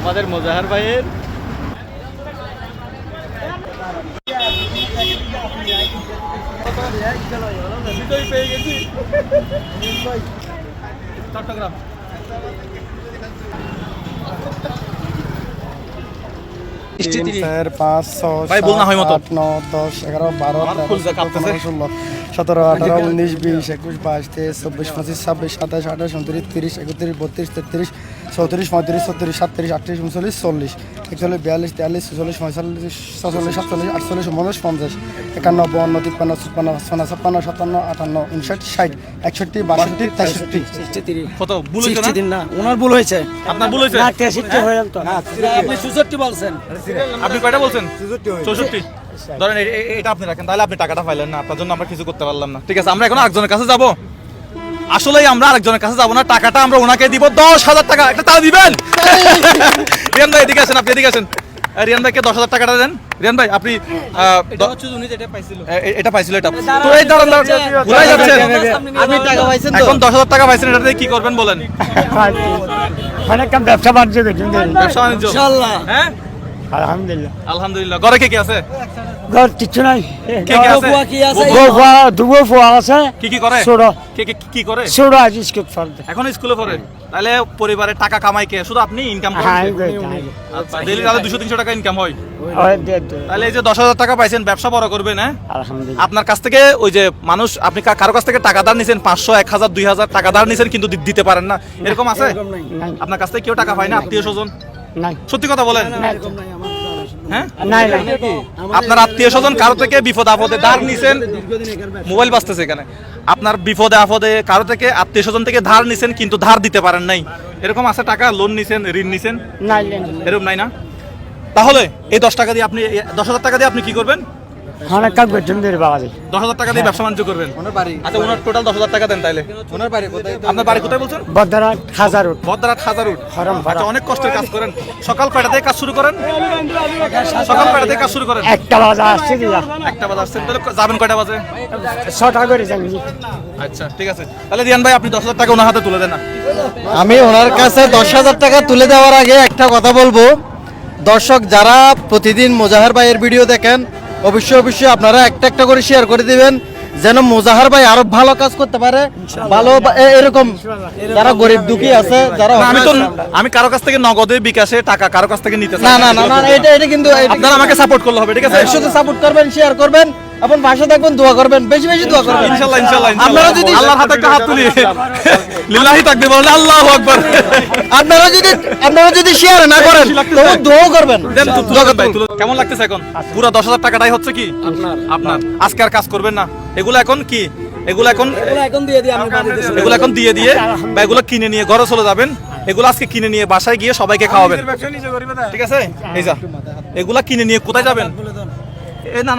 আমাদের মোজাহার ভাইয়ের পেয়ে গেছি চট্টগ্রাম। ভাই বল না হয় মতো 8 9 10 11 12 13 14 15 16 17 18 19 20 21 22 23 24 25 26 27 28 29 30 31 32 33 34 35 36 37 38 39 40 41 42 43 44 45 46 47 48 49 50 51 52 53 56 57 58 59 60 61 62 63 কত ভুল হয়েছে না ওনার ভুল হয়েছে আপনার ভুল হয়েছে না 63 হয়ে গেল তো আপনি 64 বলছেন আপনি কয়টা বলছেন 64 ধরেন এটা আপনি রাখেন তাহলে আপনি টাকাটা পাইলেন না আপনার জন্য আমরা কিছু করতে পারলাম না ঠিক আছে আমরা এখন আরেকজনের কাছে যাব আসলেই আমরা আরেকজনের কাছে যাব না টাকাটা আমরা ওনাকে দিব 10,000 টাকা একটা তাও দিবেন রিয়ান ভাই এদিকে আসেন আপনি এদিকে আসেন রিয়ান ভাইকে 10,000 টাকাটা দেন রিয়ান ভাই আপনি এটা পাইছিল এটা তো এই দাঁড়ান ভুলাই যাচ্ছেন আপনি টাকা পাইছেন তো এখন 10,000 টাকা পাইছেন এটা দিয়ে কি করবেন বলেন অনেক কাম ব্যবসা বাণিজ্য করছেন ব্যবসা বাণিজ্য ইনশাআল্লাহ হ্যাঁ আলহামদুলিল্লাহ আলহামদুলিল্লাহ ঘরে কে কে আছে ঘর কিছু নাই কে কে আছে কি আছে দুগো ফুয়া আছে কি করে ছোট কে কে কি করে ছোট আজ স্কুল পড়তে এখন স্কুলে পড়ে তাহলে পরিবারে টাকা কামাই কে শুধু আপনি ইনকাম হ্যাঁ করেন আচ্ছা ডেইলি তাহলে 200-300 টাকা ইনকাম হয় ওই দে তাহলে এই যে 10,000 টাকা পাইছেন ব্যবসা বড় করবেন হ্যাঁ আলহামদুলিল্লাহ আপনার কাছ থেকে ওই যে মানুষ আপনি কারো কাছ থেকে টাকা ধার নিছেন 500 1000 2000 টাকা ধার নিছেন কিন্তু দিতে পারেন না এরকম আছে নাই আপনার কাছ থেকে কেউ টাকা পায় না আত্মীয় স্বজন নাই সত্যি কথা বলেন হ্যাঁ নাই আপনার আত্মীয় স্বজন কারো থেকে বিপদ আপদে ধার নিছেন মোবাইল বাজতেছে এখানে আপনার বিপদে আপদে কারো থেকে আত্মীয় স্বজন থেকে ধার নিছেন কিন্তু ধার দিতে পারেন নাই এরকম আছে টাকা লোন নিছেন ঋণ নিছেন নাই এরকম নাই না তাহলে এই 10 টাকা দিয়ে আপনি 10,000 টাকা দিয়ে আপনি কি করবেন অনেক কাম করছেন দের বাবা 10,000 টাকা দিয়ে ব্যবসা বাণিজ্য করবেন ওনার বাড়ি আচ্ছা ওনার টোটাল 10,000 টাকা দেন তাইলে ওনার বাড়ি কোথায় আপনার বাড়ি কোথায় বলছেন বদরা হাজার বদরাত হাজারুট হরম আচ্ছা অনেক কষ্টের কাজ করেন সকাল কয়টা থেকে কাজ শুরু করেন সকাল কয়টা থেকে কাজ শুরু করেন একটা বাজা আসছে দিয়া 1টা বাজে আসছেন তাহলে যাবেন কয়টা বাজে 6টা করে যাই আচ্ছা ঠিক আছে তাহলে রিয়ান ভাই আপনি 10,000 টাকা ওনার হাতে তুলে দেন না আমি ওনার কাছে 10,000 টাকা তুলে দেওয়ার আগে একটা কথা বলবো দর্শক যারা প্রতিদিন মোজাহার ভাইয়ের ভিডিও দেখেন অবশ্যই আপনারা একটা করে শেয়ার করে দিবেন যেন মোজাহার ভাই আরো ভালো কাজ করতে পারে ভালো এরকম যারা গরিব দুঃখী আছে যারা আমি কারো কাছ থেকে নগদে বিকাশে টাকা কারো কাছ থেকে নিতে চাই না এটা কিন্তু আপনারা আমাকে সাপোর্ট করলে হবে ঠিক আছে শুধু সাপোর্ট করবেন শেয়ার করবেন আপন ভাষা থাকবেন দোয়া করবেন বেশি দোয়া করবেন ইনশাআল্লাহ আপনারা যদি আল্লাহর হাতে একটা হাত তুলি লিল্লাহি তাকবীর বলেন আল্লাহু আকবার আপনারা যদি শেয়ার না করেন তবে দোয়া করবেন কেমন লাগতেছে এখন পুরো 10,000 টাকাটাই হচ্ছে কি আপনার আজকে আর কাজ করবেন না এগুলো এখন কি এগুলো এখন দিয়ে দিয়ে বা এগুলো কিনে নিয়ে ঘরে চলে যাবেন এগুলো আজকে কিনে নিয়ে বাসায় গিয়ে সবাইকে খাওয়াবেন ঠিক আছে এই যা এগুলা কিনে নিয়ে কোথায় যাবেন এ না